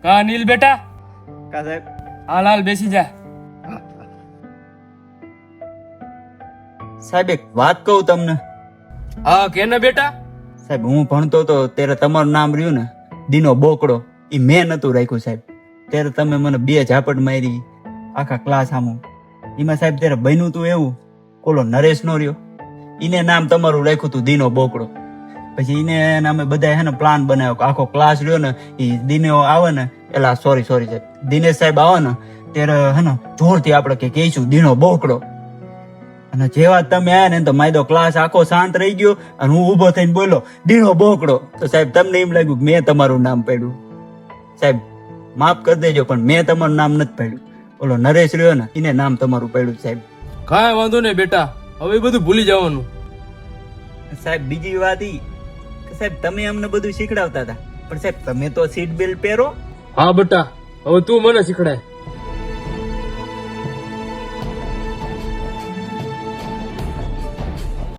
કા નીલ બેટા, કા સાહેબ. હાલ બેસી જા. સાહેબ એક વાત કહું તમને. હા કે ને બેટા. સાહેબ હું ભણતો તો ત્યારે તમારું નામ રહ્યું ને દીનો બોકડો, એ મેં નતું રાખ્યું સાહેબ. ત્યારે તમે મને 2 ઝાપટ મારી આખા ક્લાસ આમું. એમાં સાહેબ ત્યારે બન્યું તું એવું, ઓલો નરેશ નો રહ્યો, એને નામ તમારું રાખ્યું તું દીનો બોકડો. પછી એને અમે બધા હે ને પ્લાન બનાવ્યો કે આખો ક્લાસ રહ્યો ને એ દીનો આવે ને, એલા સોરી સાહેબ, દિનેશ સાહેબ આવે ને ત્યારે હે ને જોરથી આપણે કે કહીશું દીનો બોકડો. અને જેવા તમે આયા ને તો માયદો ક્લાસ આખો શાંત રહી ગયો અને હું ઊભો થઈને બોલો દીનો બોકડો. તો સાહેબ તમને એમ લાગ્યું કે મેં તમારું નામ પાડ્યું. સાહેબ માફ કરી દેજો પણ મેં તમારું નામ નથી પાડ્યું, ઓલો નરેશ રહ્યો ને એને નામ તમારું પાડ્યું સાહેબ. કાંઈ વાંધો નહીં બેટા, હવે એ બધું ભૂલી જવાનું. સાહેબ બીજી વાત ઈ કે સાહેબ તમે અમને બધું શીખડાવતા હતા, પણ સાહેબ તમે તો સીટ બેલ્ટ પહેરો. હા બેટા, હવે તું મને શીખડાય.